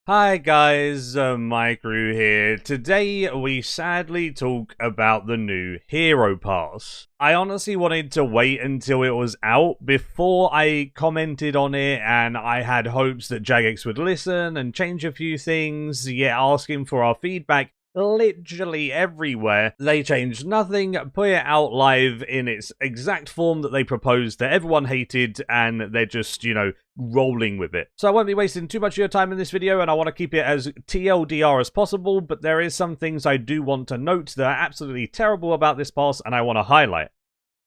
Hi guys, Maikeru here. Today we sadly talk about the new Hero Pass. I honestly wanted to wait until it was out before I commented on it, and I had hopes that Jagex would listen and change a few things, yet asking for our feedback literally everywhere. They changed nothing, put it out live in its exact form that they proposed that everyone hated, and they're just, rolling with it. So I won't be wasting too much of your time in this video, and I want to keep it as TLDR as possible, but there is some things I do want to note that are absolutely terrible about this pass, and I want to highlight.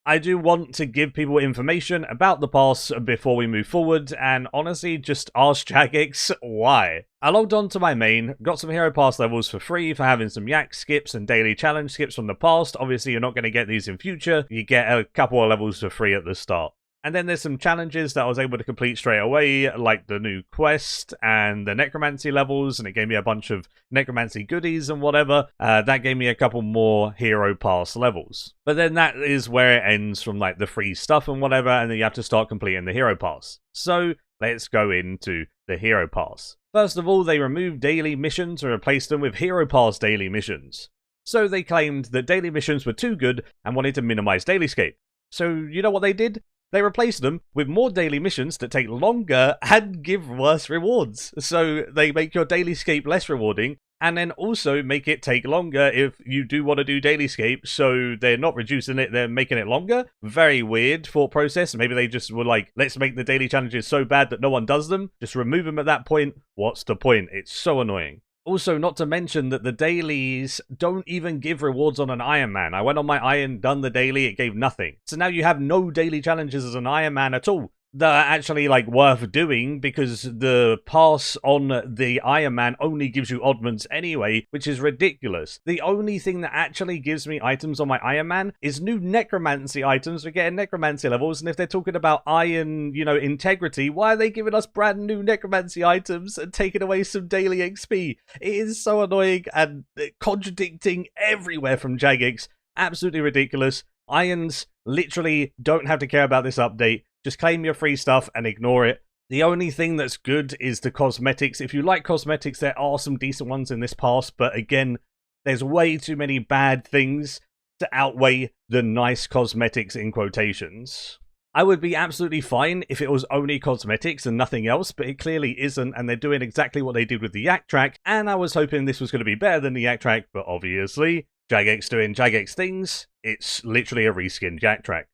I do want to give people information about the pass before we move forward, and honestly, just ask Jagex why. I logged on to my main, got some Hero Pass levels for free for having some yak skips and daily challenge skips from the past. Obviously, you're not going to get these in future. You get a couple of levels for free at the start. And then there's some challenges that I was able to complete straight away, like the new quest and the necromancy levels, and it gave me a bunch of necromancy goodies and whatever. That gave me a couple more Hero Pass levels. But then that is where it ends from like the free stuff and whatever, and then you have to start completing the Hero Pass. So let's go into the Hero Pass. First of all, they removed daily missions and replaced them with Hero Pass daily missions. So they claimed that daily missions were too good and wanted to minimize dailyscape. So you know what they did? They replaced them with more daily missions that take longer and give worse rewards. So they make your dailyscape less rewarding, and then also make it take longer if you do want to do dailyscape. So they're not reducing it, they're making it longer. Very weird thought process. Maybe they just were like, let's make the daily challenges so bad that no one does them. Just remove them at that point. What's the point? It's so annoying. Also, not to mention that the dailies don't even give rewards on an Iron Man. I went on my Iron, done the daily, it gave nothing. So now you have no daily challenges as an Iron Man at all that are actually like worth doing, because the pass on the Iron Man only gives you oddments anyway, which is ridiculous. The only thing that actually gives me items on my Iron Man is new necromancy items for getting necromancy levels, and if they're talking about iron, integrity, why are they giving us brand new necromancy items and taking away some daily XP? It is so annoying and contradicting everywhere from Jagex. Absolutely ridiculous. Irons literally don't have to care about this update. Just claim your free stuff and ignore it. The only thing that's good is the cosmetics. If you like cosmetics, there are some decent ones in this pass, but again, there's way too many bad things to outweigh the nice cosmetics in quotations. I would be absolutely fine if it was only cosmetics and nothing else, but it clearly isn't, and they're doing exactly what they did with the Yak track, and I was hoping this was going to be better than the Yak track, but obviously, Jagex doing Jagex things, it's literally a reskinned Yak track.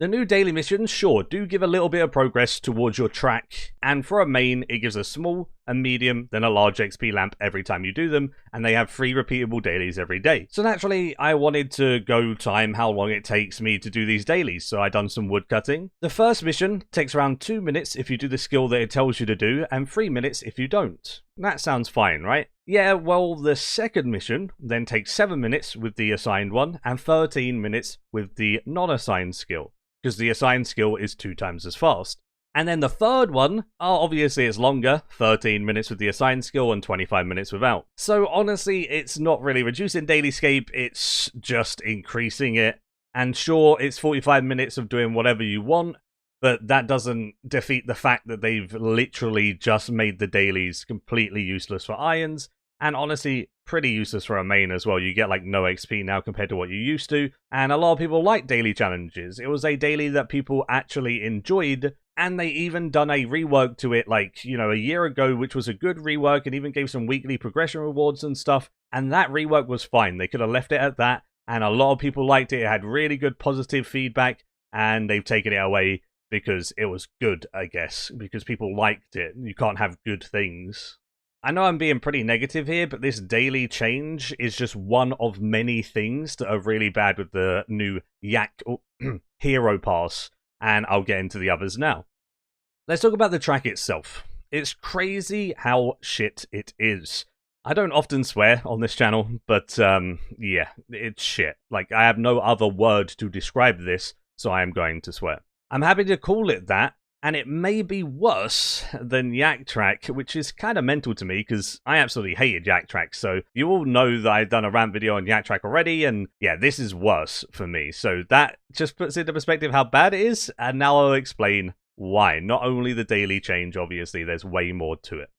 The new daily missions, sure, do give a little bit of progress towards your track, and for a main, it gives a small, a medium, then a large XP lamp every time you do them, and they have 3 repeatable dailies every day. So naturally, I wanted to go time how long it takes me to do these dailies, so I done some wood cutting. The first mission takes around 2 minutes if you do the skill that it tells you to do, and 3 minutes if you don't. That sounds fine, right? Yeah, well, the second mission then takes 7 minutes with the assigned one, and 13 minutes with the non-assigned skill, because the assigned skill is 2 times as fast. And then the third one, obviously it's longer, 13 minutes with the assigned skill and 25 minutes without. So honestly, it's not really reducing dailyscape, it's just increasing it. And sure, it's 45 minutes of doing whatever you want, but that doesn't defeat the fact that they've literally just made the dailies completely useless for irons, and honestly, pretty useless for a main as well. You get like no XP now compared to what you used to, and a lot of people like daily challenges. It was a daily that people actually enjoyed, and they even done a rework to it like, a year ago, which was a good rework, and even gave some weekly progression rewards and stuff, and that rework was fine. They could have left it at that, and a lot of people liked it. It had really good positive feedback, and they've taken it away because it was good, I guess, because people liked it. You can't have good things. I know I'm being pretty negative here, but this daily change is just one of many things that are really bad with the new Yak Hero Pass, and I'll get into the others now. Let's talk about the track itself. It's crazy how shit it is. I don't often swear on this channel, but yeah, it's shit. Like, I have no other word to describe this, so I am going to swear. I'm happy to call it that, and it may be worse than Yak Track, which is kind of mental to me, because I absolutely hated Yak Track, so you all know that I've done a rant video on Yak Track already, and yeah, this is worse for me. So that just puts into perspective how bad it is, and now I'll explain why. Not only the daily change, obviously, there's way more to it.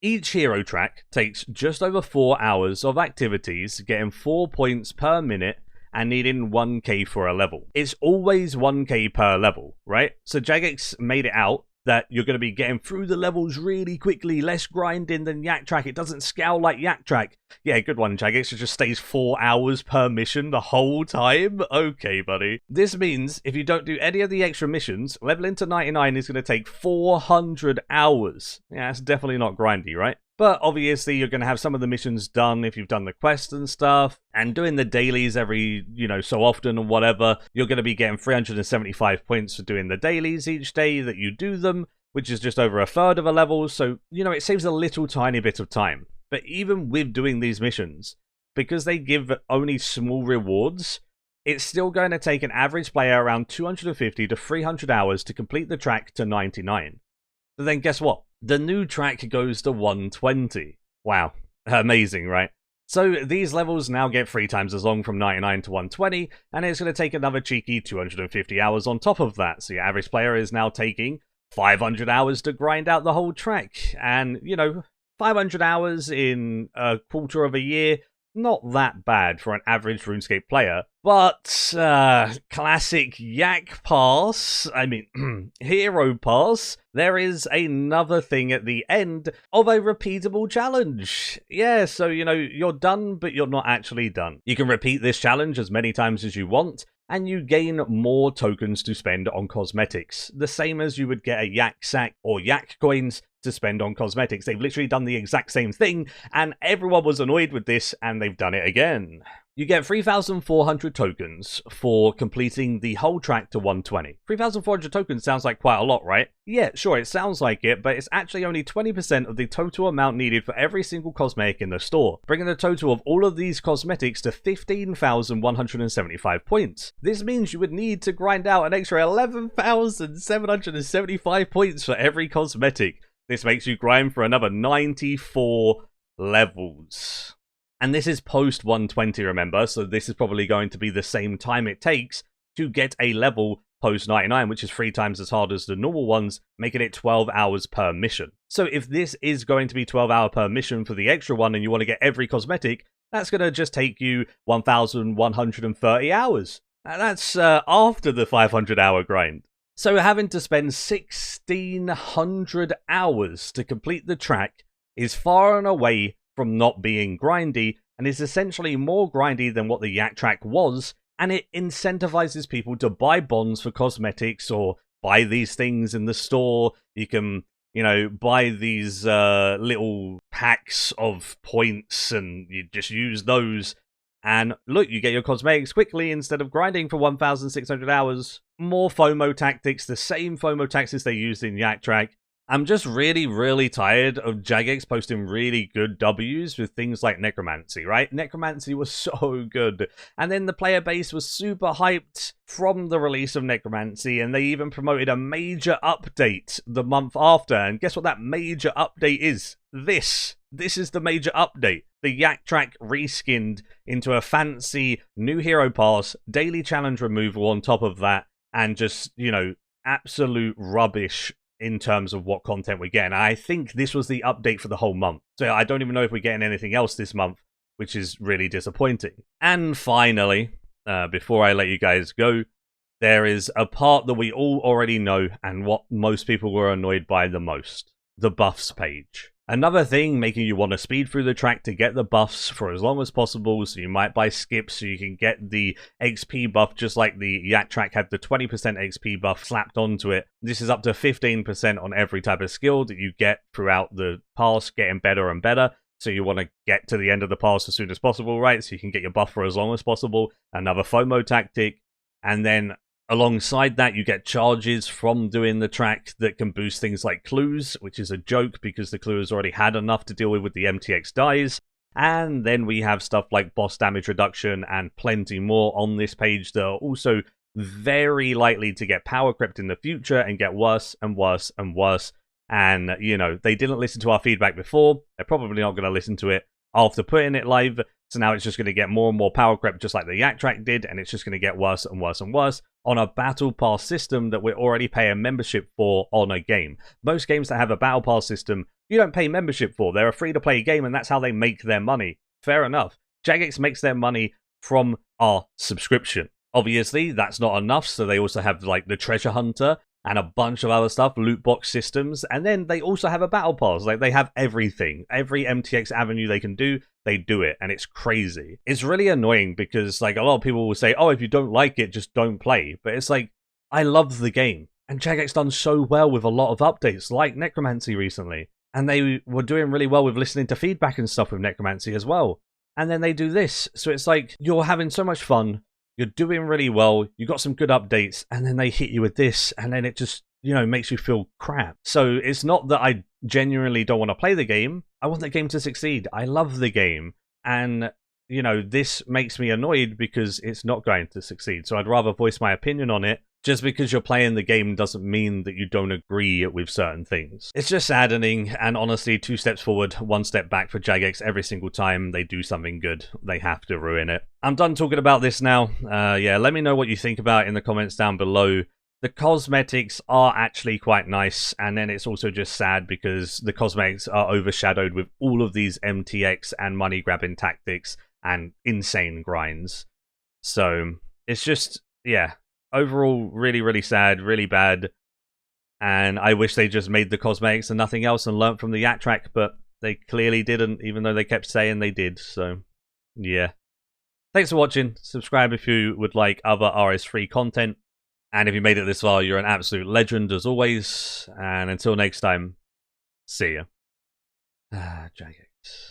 Each hero track takes just over 4 hours of activities, getting 4 points per minute and needing 1k for a level. It's always 1k per level, right? So Jagex made it out that you're going to be getting through the levels really quickly, less grinding than Yak Track. It doesn't scale like Yak Track. Yeah, good one, Jagex. It just stays 4 hours per mission the whole time? Okay, buddy. This means if you don't do any of the extra missions, leveling to 99 is going to take 400 hours. Yeah, that's definitely not grindy, right? But obviously, you're going to have some of the missions done if you've done the quests and stuff, and doing the dailies every, so often and whatever. You're going to be getting 375 points for doing the dailies each day that you do them, which is just over a third of a level. So, it saves a little tiny bit of time. But even with doing these missions, because they give only small rewards, it's still going to take an average player around 250 to 300 hours to complete the track to 99. But then guess what? The new track goes to 120. Wow. Amazing, right? So these levels now get 3 times as long from 99 to 120, and it's going to take another cheeky 250 hours on top of that. So your average player is now taking 500 hours to grind out the whole track. And, 500 hours in a quarter of a year, not that bad for an average RuneScape player. But, classic Yak Pass, Hero Pass, there is another thing at the end of a repeatable challenge. Yeah, so, you're done, but you're not actually done. You can repeat this challenge as many times as you want, and you gain more tokens to spend on cosmetics. The same as you would get a Yak Sack or Yak Coins to spend on cosmetics. They've literally done the exact same thing, and everyone was annoyed with this, and they've done it again. You get 3,400 tokens for completing the whole track to 120. 3,400 tokens sounds like quite a lot, right? Yeah, sure, it sounds like it, but it's actually only 20% of the total amount needed for every single cosmetic in the store, bringing the total of all of these cosmetics to 15,175 points. This means you would need to grind out an extra 11,775 points for every cosmetic. This makes you grind for another 94 levels. And this is post 120, remember, so this is probably going to be the same time it takes to get a level post 99, which is 3 times as hard as the normal ones, making it 12 hours per mission. So if this is going to be 12 hours per mission for the extra one and you want to get every cosmetic, that's going to just take you 1,130 hours. And that's after the 500-hour grind. So having to spend 1,600 hours to complete the track is far and away from not being grindy, and is essentially more grindy than what the Yak Track was, and it incentivizes people to buy bonds for cosmetics or buy these things in the store. You can, buy these little packs of points and you just use those. And look, you get your cosmetics quickly instead of grinding for 1,600 hours. More FOMO tactics, the same FOMO tactics they used in Yak Track. I'm just really, really tired of Jagex posting really good Ws with things like Necromancy, right? Necromancy was so good. And then the player base was super hyped from the release of Necromancy, and they even promoted a major update the month after. And guess what that major update is? This is the major update. The Yak Track reskinned into a fancy new hero pass, daily challenge removal on top of that, and just, absolute rubbish in terms of what content we get. And I think this was the update for the whole month. So I don't even know if we're getting anything else this month, which is really disappointing. And finally, before I let you guys go, there is a part that we all already know and what most people were annoyed by the most. The buffs page. Another thing making you want to speed through the track to get the buffs for as long as possible, so you might buy skips so you can get the XP buff just like the Yak Track had the 20% XP buff slapped onto it. This is up to 15% on every type of skill that you get throughout the pass, getting better and better. So you want to get to the end of the pass as soon as possible, right? So you can get your buff for as long as possible. Another FOMO tactic. And then alongside that, you get charges from doing the track that can boost things like clues, which is a joke because the clues already had enough to deal with the MTX dies. And then we have stuff like boss damage reduction and plenty more on this page that are also very likely to get power crept in the future and get worse and worse and worse. And, they didn't listen to our feedback before. They're probably not going to listen to it after putting it live. So now it's just going to get more and more power creep just like the Yak Track did, and it's just going to get worse and worse and worse on a Battle Pass system that we're already paying membership for on a game. Most games that have a Battle Pass system you don't pay membership for. They're a free-to-play game, and that's how they make their money. Fair enough. Jagex makes their money from our subscription. Obviously, that's not enough, so they also have like the treasure hunter and a bunch of other stuff, loot box systems, and then they also have a battle pass. Like, they have everything. Every MTX avenue they can do, they do it, and it's crazy. It's really annoying because, like, a lot of people will say, oh, if you don't like it, just don't play. But it's like, I love the game, and Jagex done so well with a lot of updates, like Necromancy recently, and they were doing really well with listening to feedback and stuff with Necromancy as well. And then they do this, so it's like, you're having so much fun, you're doing really well, you got some good updates, and then they hit you with this, and then it just, you know, makes you feel crap. So it's not that I genuinely don't want to play the game. I want the game to succeed. I love the game. And, you know, this makes me annoyed because it's not going to succeed. So I'd rather voice my opinion on it. Just because you're playing the game doesn't mean that you don't agree with certain things. It's just saddening, and honestly, 2 steps forward, 1 step back for Jagex every single time they do something good. They have to ruin it. I'm done talking about this now. Yeah, let me know what you think about it in the comments down below. The cosmetics are actually quite nice, and then it's also just sad because the cosmetics are overshadowed with all of these MTX and money-grabbing tactics and insane grinds. So, it's just, yeah. Overall, really, really sad, really bad, and I wish they just made the cosmetics and nothing else and learnt from the Yak Track, but they clearly didn't, even though they kept saying they did, so yeah. Thanks for watching, subscribe if you would like other RS3 content, and if you made it this far, you're an absolute legend as always, and until next time, see ya. Jagex.